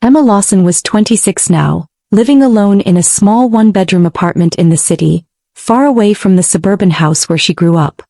Emma Lawson was 26 now, living alone in a small one-bedroom apartment in the city, far away from the suburban house where she grew up.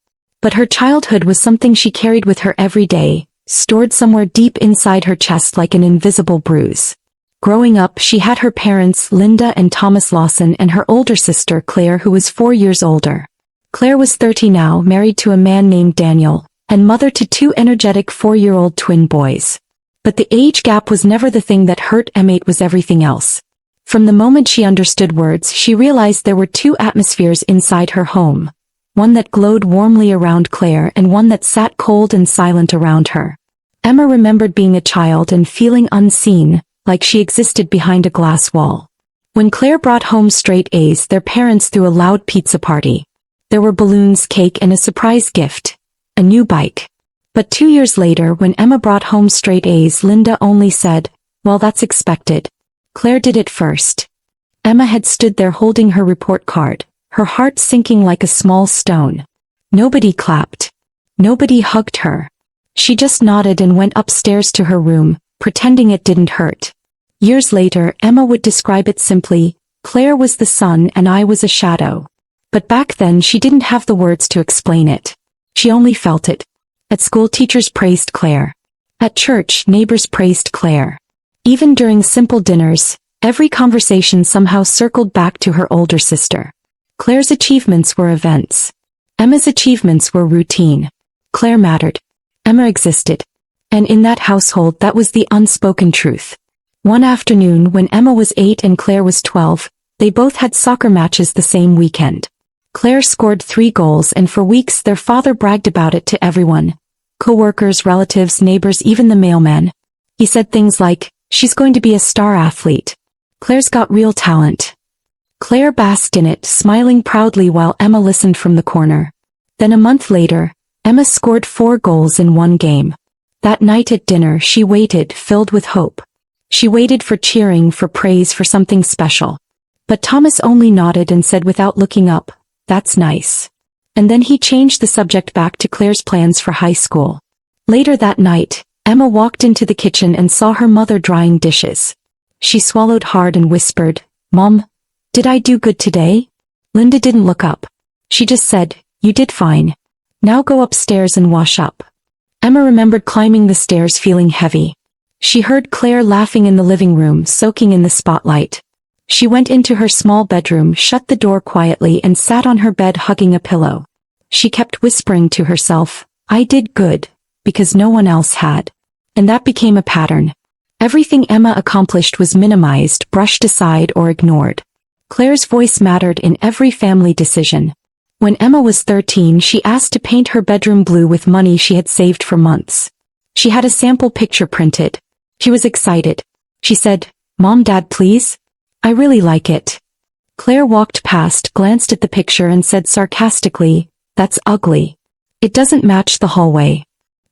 But her childhood was something she carried with her every day, stored somewhere deep inside her chest like an invisible bruise. Growing up, she had her parents, Linda and Thomas Lawson, and her older sister, Claire, who was 4 years older. Claire was 30 now, married to a man named Daniel, and mother to 2 energetic 4-year-old twin boys. But the age gap was never the thing that hurt Emma, it was everything else. From the moment she understood words, she realized there were 2 atmospheres inside her home. One that glowed warmly around Claire and one that sat cold and silent around her. Emma remembered being a child and feeling unseen, like she existed behind a glass wall. When Claire brought home straight A's, their parents threw a loud pizza party. There were balloons, cake, and a surprise gift. A new bike. But 2 years later, when Emma brought home straight A's, Linda only said, "Well, that's expected. Claire did it first." Emma had stood there holding her report card, her heart sinking like a small stone. Nobody clapped. Nobody hugged her. She just nodded and went upstairs to her room, pretending it didn't hurt. Years later, Emma would describe it simply: Claire was the sun and I was a shadow. But back then she didn't have the words to explain it. She only felt it. At school, teachers praised Claire. At church, neighbors praised Claire. Even during simple dinners, every conversation somehow circled back to her older sister. Claire's achievements were events. Emma's achievements were routine. Claire mattered. Emma existed. And in that household, that was the unspoken truth. One afternoon, when Emma was 8 and Claire was 12, they both had soccer matches the same weekend. Claire scored 3 goals, and for weeks their father bragged about it to everyone. Co-workers, relatives, neighbors, even the mailman. He said things like, "She's going to be a star athlete. Claire's got real talent." Claire basked in it, smiling proudly while Emma listened from the corner. Then a month later, Emma scored 4 goals in one game. That night at dinner, she waited, filled with hope. She waited for cheering, for praise, for something special. But Thomas only nodded and said without looking up, "That's nice." And then he changed the subject back to Claire's plans for high school. Later that night, Emma walked into the kitchen and saw her mother drying dishes. She swallowed hard and whispered, "Mom, did I do good today?" Linda didn't look up. She just said, "You did fine. Now go upstairs and wash up." Emma remembered climbing the stairs feeling heavy. She heard Claire laughing in the living room, soaking in the spotlight. She went into her small bedroom, shut the door quietly, and sat on her bed hugging a pillow. She kept whispering to herself, "I did good, because no one else had." And that became a pattern. Everything Emma accomplished was minimized, brushed aside, or ignored. Claire's voice mattered in every family decision. When Emma was 13, she asked to paint her bedroom blue with money she had saved for months. She had a sample picture printed. She was excited. She said, "Mom, Dad, please? I really like it." Claire walked past, glanced at the picture, and said sarcastically, "That's ugly. It doesn't match the hallway."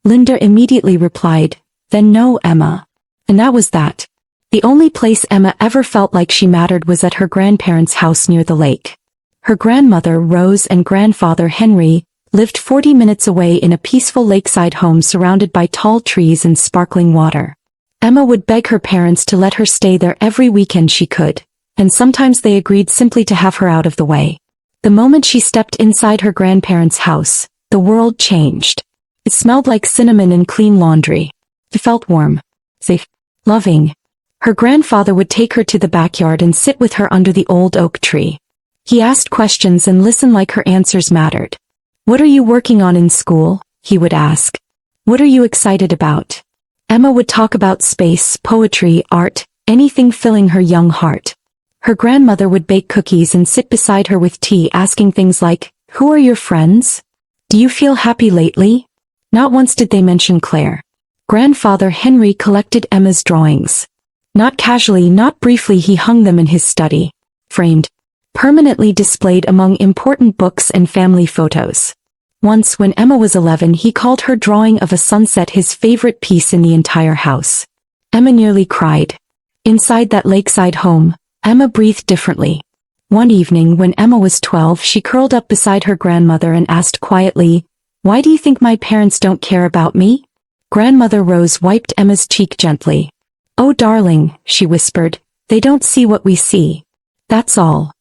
Linda immediately replied, "Then no, Emma." And that was that. The only place Emma ever felt like she mattered was at her grandparents' house near the lake. Her grandmother, Rose, and grandfather, Henry, lived 40 minutes away in a peaceful lakeside home surrounded by tall trees and sparkling water. Emma would beg her parents to let her stay there every weekend she could, and sometimes they agreed simply to have her out of the way. The moment she stepped inside her grandparents' house, the world changed. It smelled like cinnamon and clean laundry. It felt warm, safe, loving. Her grandfather would take her to the backyard and sit with her under the old oak tree. He asked questions and listened like her answers mattered. "What are you working on in school?" he would ask. "What are you excited about?" Emma would talk about space, poetry, art, anything filling her young heart. Her grandmother would bake cookies and sit beside her with tea, asking things like, "Who are your friends? Do you feel happy lately?" Not once did they mention Claire. Grandfather Henry collected Emma's drawings. Not casually, not briefly, he hung them in his study. Framed. Permanently displayed among important books and family photos. Once, when Emma was 11, he called her drawing of a sunset his favorite piece in the entire house. Emma nearly cried. Inside that lakeside home, Emma breathed differently. One evening when Emma was 12, she curled up beside her grandmother and asked quietly, "Why do you think my parents don't care about me?" Grandmother Rose wiped Emma's cheek gently. "Oh darling," she whispered, "they don't see what we see. That's all."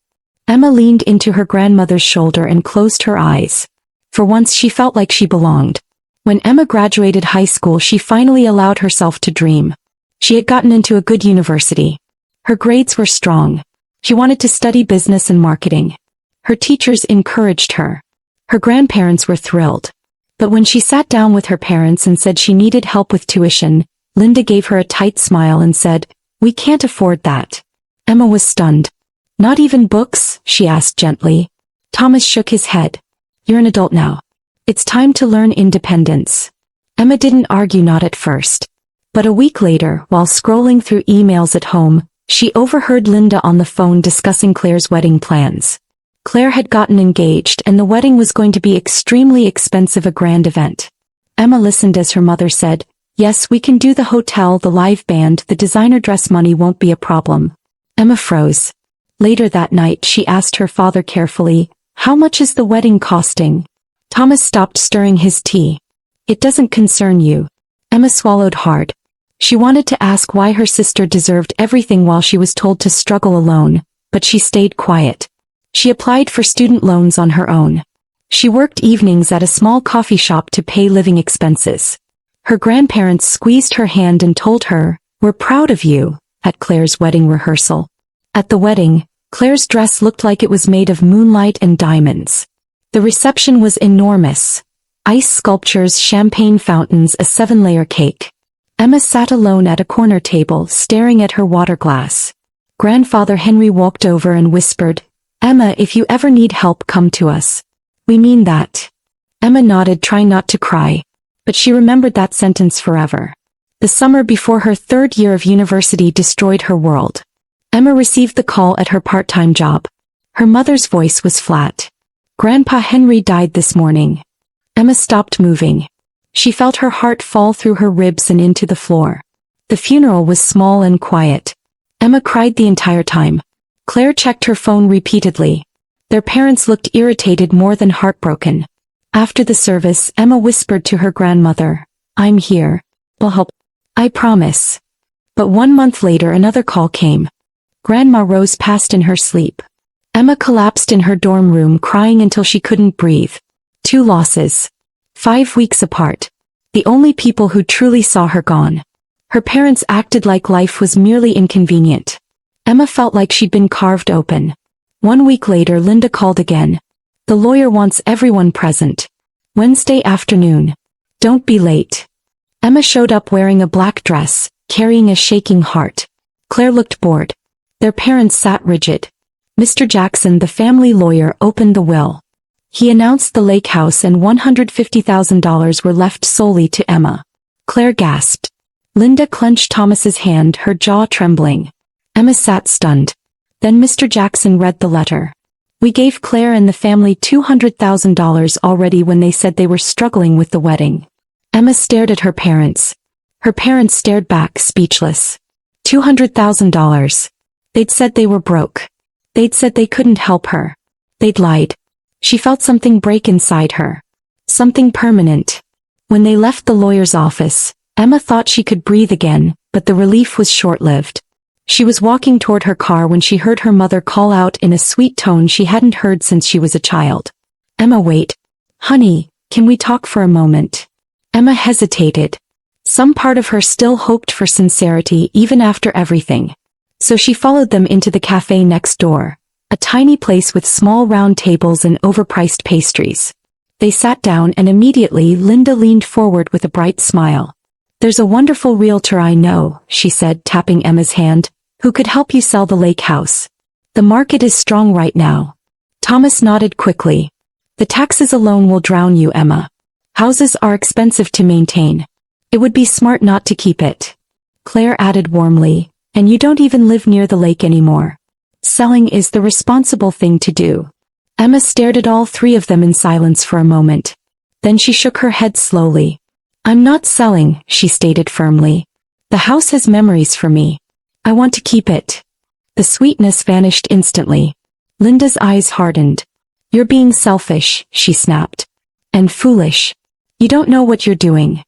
Emma leaned into her grandmother's shoulder and closed her eyes. For once she felt like she belonged. When Emma graduated high school, she finally allowed herself to dream. She had gotten into a good university. Her grades were strong. She wanted to study business and marketing. Her teachers encouraged her. Her grandparents were thrilled. But when she sat down with her parents and said she needed help with tuition, Linda gave her a tight smile and said, "We can't afford that." Emma was stunned. "Not even books?" she asked gently. Thomas shook his head. "You're an adult now. It's time to learn independence." Emma didn't argue, not at first. But a week later, while scrolling through emails at home, she overheard Linda on the phone discussing Claire's wedding plans. Claire had gotten engaged and the wedding was going to be extremely expensive, a grand event. Emma listened as her mother said, "Yes, we can do the hotel, the live band, the designer dress, money won't be a problem." Emma froze. Later that night she asked her father carefully, "How much is the wedding costing?" Thomas stopped stirring his tea. "It doesn't concern you." Emma swallowed hard. She wanted to ask why her sister deserved everything while she was told to struggle alone, but she stayed quiet. She applied for student loans on her own. She worked evenings at a small coffee shop to pay living expenses. Her grandparents squeezed her hand and told her, "We're proud of you," at Claire's wedding rehearsal. At the wedding, Claire's dress looked like it was made of moonlight and diamonds. The reception was enormous. Ice sculptures, champagne fountains, a 7-layer cake. Emma sat alone at a corner table, staring at her water glass. Grandfather Henry walked over and whispered, "Emma, if you ever need help, come to us. We mean that." Emma nodded, trying not to cry. But she remembered that sentence forever. The summer before her 3rd year of university destroyed her world. Emma received the call at her part-time job. Her mother's voice was flat. "Grandpa Henry died this morning." Emma stopped moving. She felt her heart fall through her ribs and into the floor. The funeral was small and quiet. Emma cried the entire time. Claire checked her phone repeatedly. Their parents looked irritated, more than heartbroken. After the service, Emma whispered to her grandmother, "I'm here. I'll help. I promise." But 1 month later another call came. Grandma Rose passed in her sleep. Emma collapsed in her dorm room, crying until she couldn't breathe. 2 losses. 5 weeks apart. The only people who truly saw her gone. Her parents acted like life was merely inconvenient. Emma felt like she'd been carved open. 1 week later Linda called again. "The lawyer wants everyone present. Wednesday afternoon. Don't be late." Emma showed up wearing a black dress, carrying a shaking heart. Claire looked bored. Their parents sat rigid. Mr. Jackson, the family lawyer, opened the will. He announced the lake house and $150,000 were left solely to Emma. Claire gasped. Linda clenched Thomas's hand, her jaw trembling. Emma sat stunned. Then Mr. Jackson read the letter. "We gave Claire and the family $200,000 already when they said they were struggling with the wedding." Emma stared at her parents. Her parents stared back, speechless. $200,000. They'd said they were broke. They'd said they couldn't help her. They'd lied. She felt something break inside her. Something permanent. When they left the lawyer's office, Emma thought she could breathe again, but the relief was short-lived. She was walking toward her car when she heard her mother call out in a sweet tone she hadn't heard since she was a child. "Emma, wait. Honey, can we talk for a moment?" Emma hesitated. Some part of her still hoped for sincerity even after everything. So she followed them into the cafe next door, a tiny place with small round tables and overpriced pastries. They sat down and immediately Linda leaned forward with a bright smile. "There's a wonderful realtor I know," she said, tapping Emma's hand, "who could help you sell the lake house. The market is strong right now." Thomas nodded quickly. "The taxes alone will drown you, Emma. Houses are expensive to maintain. It would be smart not to keep it." Claire added warmly, "And you don't even live near the lake anymore. Selling is the responsible thing to do." Emma stared at all 3 of them in silence for a moment. Then she shook her head slowly. "I'm not selling," she stated firmly. "The house has memories for me. I want to keep it." The sweetness vanished instantly. Linda's eyes hardened. "You're being selfish," she snapped. "And foolish. You don't know what you're doing."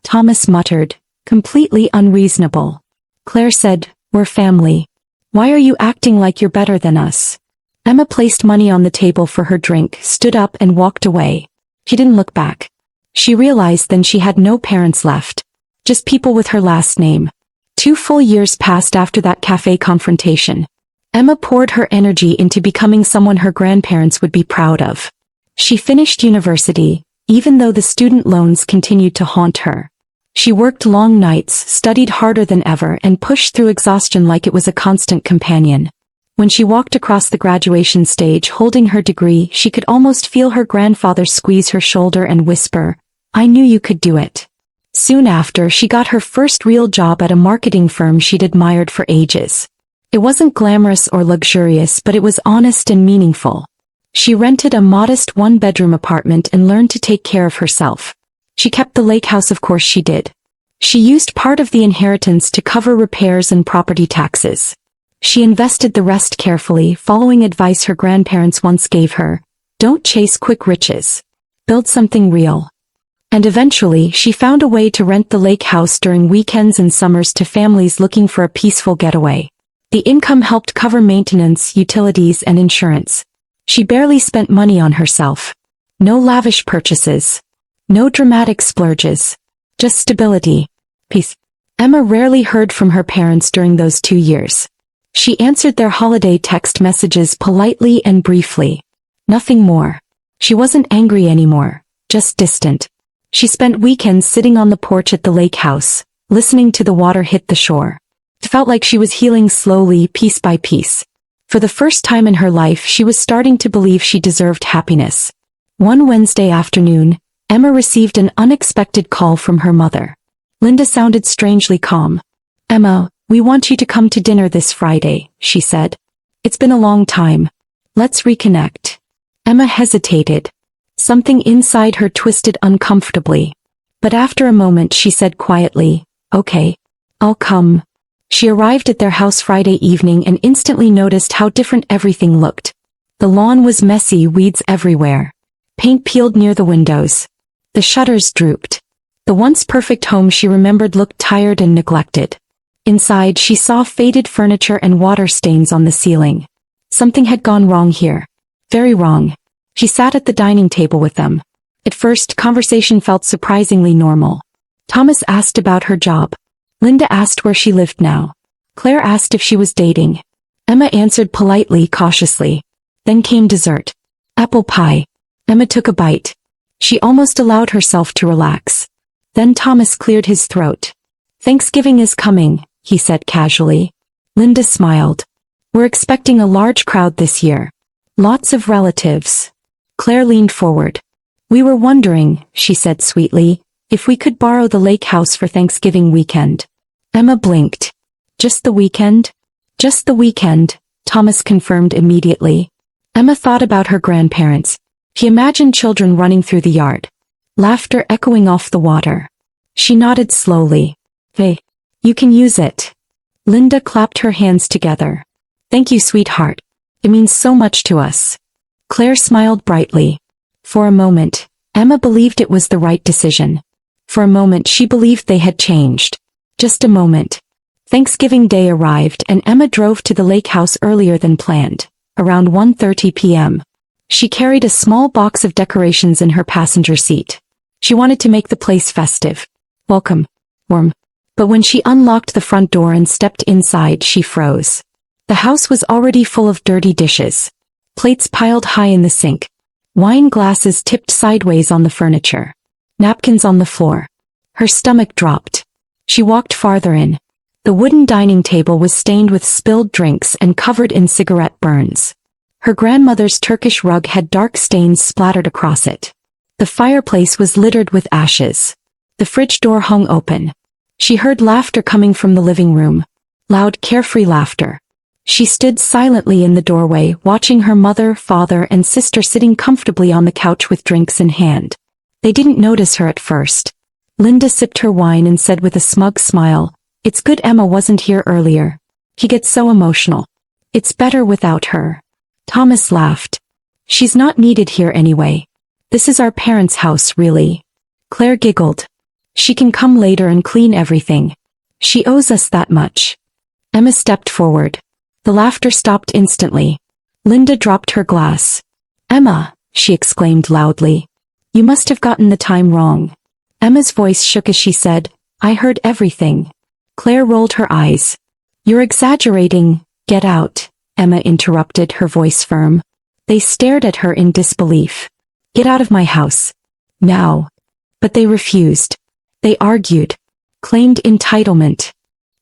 Thomas muttered, "Completely unreasonable." Claire said, "We're family. Why are you acting like you're better than us?" Emma placed money on the table for her drink, stood up and walked away. She didn't look back. She realized then she had no parents left. Just people with her last name. 2 full years passed after that cafe confrontation. Emma poured her energy into becoming someone her grandparents would be proud of. She finished university, even though the student loans continued to haunt her. She worked long nights, studied harder than ever, and pushed through exhaustion like it was a constant companion. When she walked across the graduation stage holding her degree, she could almost feel her grandfather squeeze her shoulder and whisper, "I knew you could do it." Soon after, she got her first real job at a marketing firm she'd admired for ages. It wasn't glamorous or luxurious, but it was honest and meaningful. She rented a modest 1-bedroom apartment and learned to take care of herself. She kept the lake house, of course she did. She used part of the inheritance to cover repairs and property taxes. She invested the rest carefully, following advice her grandparents once gave her: "Don't chase quick riches. Build something real." And eventually, she found a way to rent the lake house during weekends and summers to families looking for a peaceful getaway. The income helped cover maintenance, utilities, and insurance. She barely spent money on herself. No lavish purchases. No dramatic splurges. Just stability. Peace. Emma rarely heard from her parents during those 2 years. She answered their holiday text messages politely and briefly. Nothing more. She wasn't angry anymore, just distant. She spent weekends sitting on the porch at the lake house, listening to the water hit the shore. It felt like she was healing slowly, piece by piece. For the first time in her life, she was starting to believe she deserved happiness. One Wednesday afternoon, Emma received an unexpected call from her mother. Linda sounded strangely calm. "Emma, we want you to come to dinner this Friday," she said. "It's been a long time. Let's reconnect." Emma hesitated. Something inside her twisted uncomfortably. But after a moment she said quietly, "Okay, I'll come." She arrived at their house Friday evening and instantly noticed how different everything looked. The lawn was messy, weeds everywhere. Paint peeled near the windows. The shutters drooped. The once perfect home she remembered looked tired and neglected. Inside, she saw faded furniture and water stains on the ceiling. Something had gone wrong here. Very wrong. She sat at the dining table with them. At first, conversation felt surprisingly normal. Thomas asked about her job. Linda asked where she lived now. Claire asked if she was dating. Emma answered politely, cautiously. Then came dessert. Apple pie. Emma took a bite. She almost allowed herself to relax. Then Thomas cleared his throat. "Thanksgiving is coming," he said casually. Linda smiled. "We're expecting a large crowd this year. Lots of relatives." Claire leaned forward. "We were wondering," she said sweetly, "if we could borrow the lake house for Thanksgiving weekend." Emma blinked. "Just the weekend?" "Just the weekend," Thomas confirmed immediately. Emma thought about her grandparents. She imagined children running through the yard. Laughter echoing off the water. She nodded slowly. "Hey, you can use it." Linda clapped her hands together. "Thank you, sweetheart. It means so much to us." Claire smiled brightly. For a moment, Emma believed it was the right decision. For a moment she believed they had changed. Just a moment. Thanksgiving Day arrived and Emma drove to the lake house earlier than planned, around 1:30 p.m. She carried a small box of decorations in her passenger seat. She wanted to make the place festive. Welcome. Warm. But when she unlocked the front door and stepped inside, she froze. The house was already full of dirty dishes. Plates piled high in the sink. Wine glasses tipped sideways on the furniture. Napkins on the floor. Her stomach dropped. She walked farther in. The wooden dining table was stained with spilled drinks and covered in cigarette burns. Her grandmother's Turkish rug had dark stains splattered across it. The fireplace was littered with ashes. The fridge door hung open. She heard laughter coming from the living room. Loud, carefree laughter. She stood silently in the doorway, watching her mother, father, and sister sitting comfortably on the couch with drinks in hand. They didn't notice her at first. Linda sipped her wine and said with a smug smile, "It's good Emma wasn't here earlier. He gets so emotional. It's better without her." Thomas laughed. "She's not needed here anyway. This is our parents' house, really." Claire giggled. "She can come later and clean everything." She owes us that much. Emma stepped forward. The laughter stopped instantly. Linda dropped her glass. Emma, she exclaimed loudly. You must have gotten the time wrong. Emma's voice shook as she said, I heard everything. Claire rolled her eyes. You're exaggerating, get out, Emma interrupted, her voice firm. They stared at her in disbelief. Get out of my house. Now. But they refused. They argued. Claimed entitlement.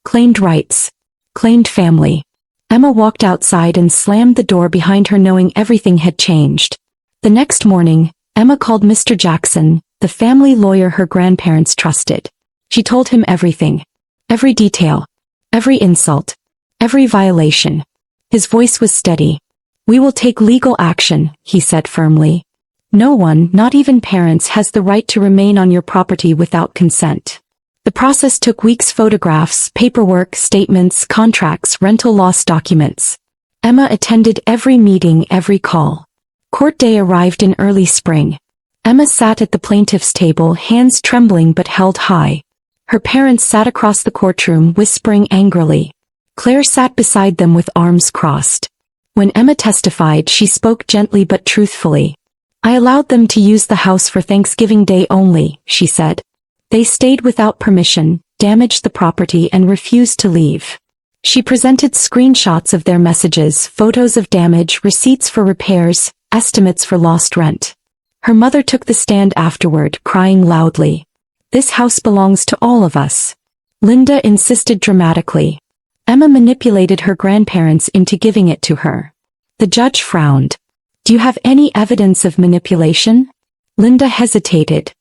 Claimed rights. Claimed family. Emma walked outside and slammed the door behind her, knowing everything had changed. The next morning, Emma called Mr. Jackson, the family lawyer her grandparents trusted. She told him everything. Every detail. Every insult. Every violation. His voice was steady. We will take legal action, he said firmly. No one, not even parents, has the right to remain on your property without consent. The process took weeks: photographs, paperwork, statements, contracts, rental loss documents. Emma attended every meeting, every call. Court day arrived in early spring. Emma sat at the plaintiff's table, hands trembling but held high. Her parents sat across the courtroom, whispering angrily. Claire sat beside them with arms crossed. When Emma testified, she spoke gently but truthfully. I allowed them to use the house for Thanksgiving Day only, she said. They stayed without permission, damaged the property, and refused to leave. She presented screenshots of their messages, photos of damage, receipts for repairs, estimates for lost rent. Her mother took the stand afterward, crying loudly. This house belongs to all of us. Linda insisted dramatically. Emma manipulated her grandparents into giving it to her. The judge frowned. Do you have any evidence of manipulation? Linda hesitated.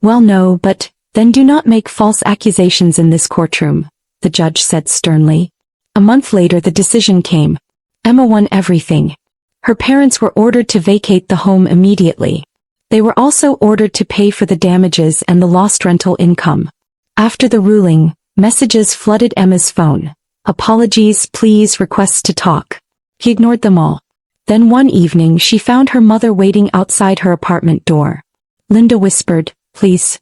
Well, no, but then do not make false accusations in this courtroom, the judge said sternly. A month later the decision came. Emma won everything. Her parents were ordered to vacate the home immediately. They were also ordered to pay for the damages and the lost rental income. After the ruling, messages flooded Emma's phone. Apologies, pleas, requests to talk. He ignored them all. Then one evening she found her mother waiting outside her apartment door. Linda whispered, Please.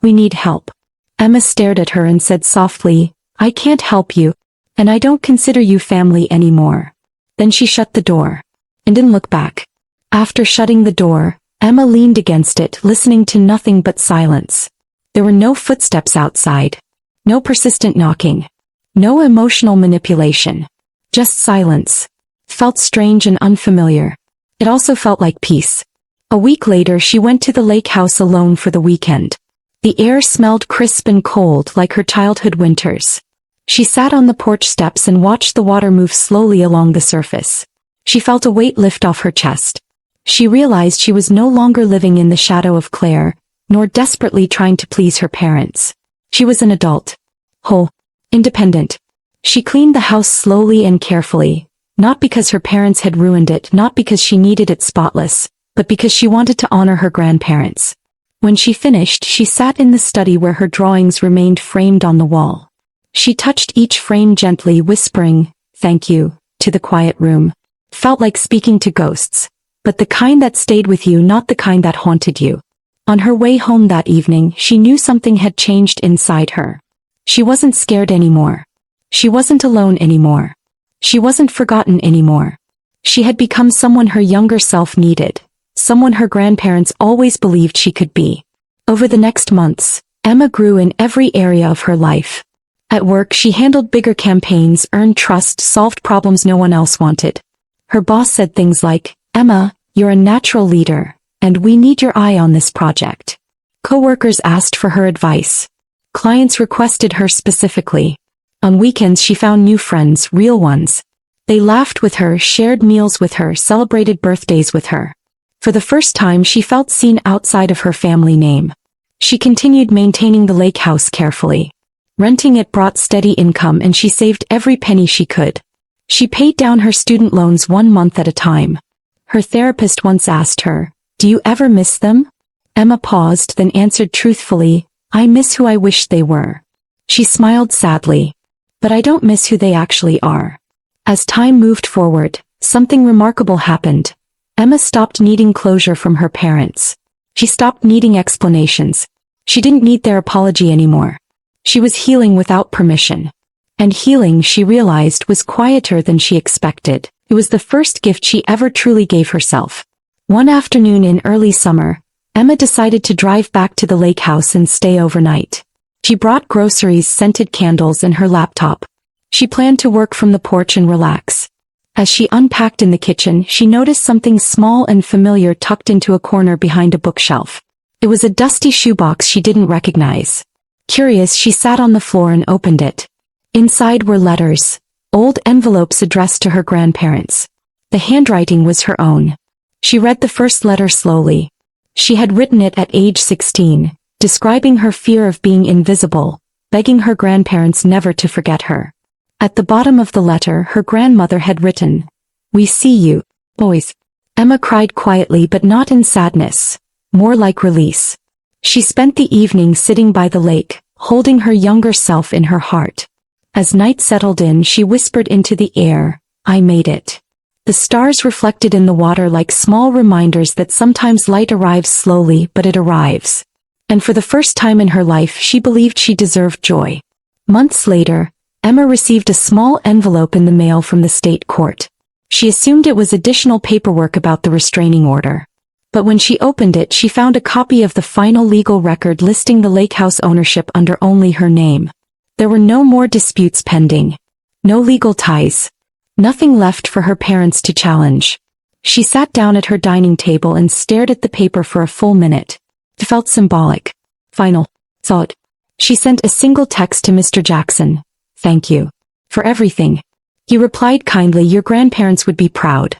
We need help. Emma stared at her and said softly, I can't help you, and I don't consider you family anymore. Then she shut the door. And didn't look back. After shutting the door, Emma leaned against it, listening to nothing but silence. There were no footsteps outside. No persistent knocking. No emotional manipulation. Just silence. It felt strange and unfamiliar. It also felt like peace. A week later she went to the lake house alone for the weekend. The air smelled crisp and cold like her childhood winters. She sat on the porch steps and watched the water move slowly along the surface. She felt a weight lift off her chest. She realized she was no longer living in the shadow of Claire, nor desperately trying to please her parents. She was an adult. Whole. Independent. She cleaned the house slowly and carefully, not because her parents had ruined it, not because she needed it spotless, but because she wanted to honor her grandparents. When she finished, she sat in the study where her drawings remained framed on the wall. She touched each frame gently, whispering, Thank you, to the quiet room. It felt like speaking to ghosts, but the kind that stayed with you, not the kind that haunted you. On her way home that evening, she knew something had changed inside her. She wasn't scared anymore. She wasn't alone anymore. She wasn't forgotten anymore. She had become someone her younger self needed. Someone her grandparents always believed she could be. Over the next months, Emma grew in every area of her life. At work she handled bigger campaigns, earned trust, solved problems no one else wanted. Her boss said things like, Emma, you're a natural leader, and we need your eye on this project. Coworkers asked for her advice. Clients requested her specifically. On weekends she found new friends, real ones. They laughed with her, shared meals with her, celebrated birthdays with her. For the first time she felt seen outside of her family name. She continued maintaining the lake house carefully. Renting it brought steady income and she saved every penny she could. She paid down her student loans 1 month at a time. Her therapist once asked her, Do you ever miss them? Emma paused, then answered truthfully, I miss who I wished they were. She smiled sadly. But I don't miss who they actually are. As time moved forward, something remarkable happened. Emma stopped needing closure from her parents. She stopped needing explanations. She didn't need their apology anymore. She was healing without permission. And healing, she realized, was quieter than she expected. It was the first gift she ever truly gave herself. One afternoon in early summer, Emma decided to drive back to the lake house and stay overnight. She brought groceries, scented candles, and her laptop. She planned to work from the porch and relax. As she unpacked in the kitchen, she noticed something small and familiar tucked into a corner behind a bookshelf. It was a dusty shoebox she didn't recognize. Curious, she sat on the floor and opened it. Inside were letters, old envelopes addressed to her grandparents. The handwriting was her own. She read the first letter slowly. She had written it at age 16, describing her fear of being invisible, begging her grandparents never to forget her. At the bottom of the letter, her grandmother had written, "We see you, boys." Emma cried quietly, but not in sadness, more like release. She spent the evening sitting by the lake, holding her younger self in her heart. As night settled in, she whispered into the air, "I made it." The stars reflected in the water like small reminders that sometimes light arrives slowly, but it arrives. And for the first time in her life, she believed she deserved joy. Months later, Emma received a small envelope in the mail from the state court. She assumed it was additional paperwork about the restraining order. But when she opened it, she found a copy of the final legal record listing the lake house ownership under only her name. There were no more disputes pending. No legal ties. Nothing left for her parents to challenge. She sat down at her dining table and stared at the paper for a full minute. It felt symbolic. Final. Thought. She sent a single text to Mr. Jackson. "Thank you. For everything." He replied kindly, "Your grandparents would be proud."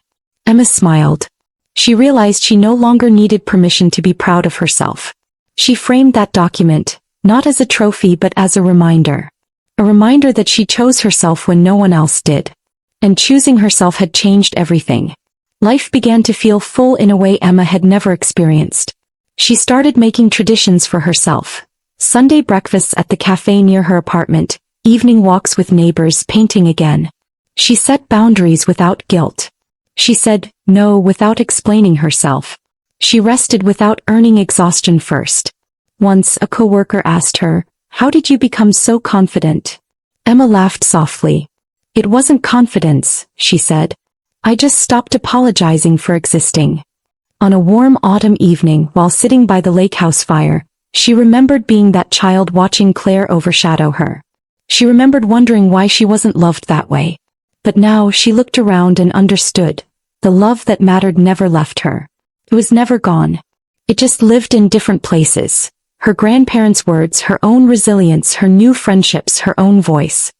Emma smiled. She realized she no longer needed permission to be proud of herself. She framed that document, not as a trophy but as a reminder. A reminder that she chose herself when no one else did. And choosing herself had changed everything. Life began to feel full in a way Emma had never experienced. She started making traditions for herself. Sunday breakfasts at the cafe near her apartment, evening walks with neighbors, painting again. She set boundaries without guilt. She said no without explaining herself. She rested without earning exhaustion first. Once a coworker asked her, "How did you become so confident?" Emma laughed softly. "It wasn't confidence," she said. "I just stopped apologizing for existing." On a warm autumn evening, while sitting by the lake house fire, she remembered being that child watching Claire overshadow her. She remembered wondering why she wasn't loved that way. But now she looked around and understood. The love that mattered never left her. It was never gone. It just lived in different places. Her grandparents' words, her own resilience, her new friendships, her own voice.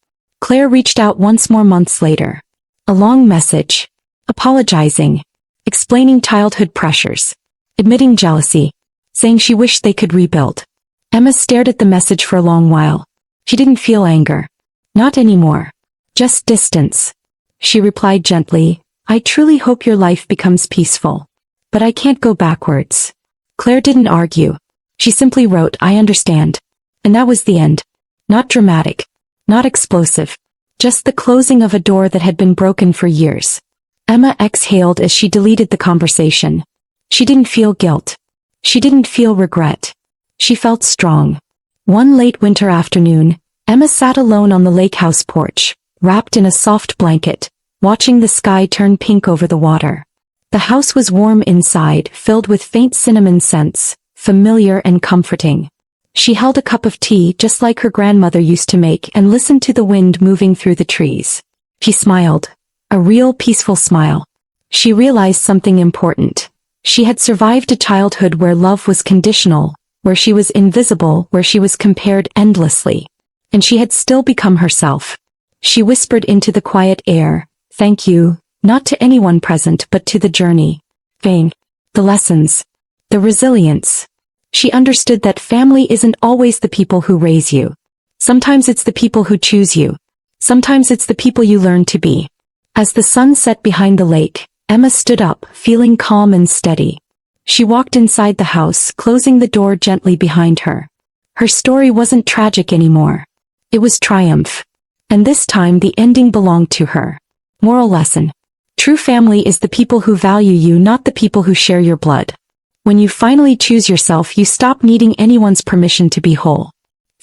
Claire reached out once more months later. A long message. Apologizing. Explaining childhood pressures. Admitting jealousy. Saying she wished they could rebuild. Emma stared at the message for a long while. She didn't feel anger. Not anymore. Just distance. She replied gently, "I truly hope your life becomes peaceful. But I can't go backwards." Claire didn't argue. She simply wrote, "I understand." And that was the end. Not dramatic. Not explosive. Just the closing of a door that had been broken for years. Emma exhaled as she deleted the conversation. She didn't feel guilt. She didn't feel regret. She felt strong. One late winter afternoon, Emma sat alone on the lake house porch, wrapped in a soft blanket, watching the sky turn pink over the water. The house was warm inside, filled with faint cinnamon scents, familiar and comforting. She held a cup of tea just like her grandmother used to make and listened to the wind moving through the trees. She smiled. A real peaceful smile. She realized something important. She had survived a childhood where love was conditional, where she was invisible, where she was compared endlessly. And she had still become herself. She whispered into the quiet air, "Thank you, not to anyone present but to the journey. Fame. The lessons. The resilience." She understood that family isn't always the people who raise you. Sometimes it's the people who choose you. Sometimes it's the people you learn to be. As the sun set behind the lake, Emma stood up, feeling calm and steady. She walked inside the house, closing the door gently behind her. Her story wasn't tragic anymore. It was triumph. And this time the ending belonged to her. Moral lesson. True family is the people who value you, not the people who share your blood. When you finally choose yourself, you stop needing anyone's permission to be whole.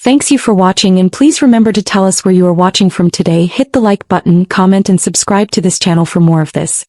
Thanks you for watching, and please remember to tell us where you are watching from today. Hit the like button, comment and subscribe to this channel for more of this.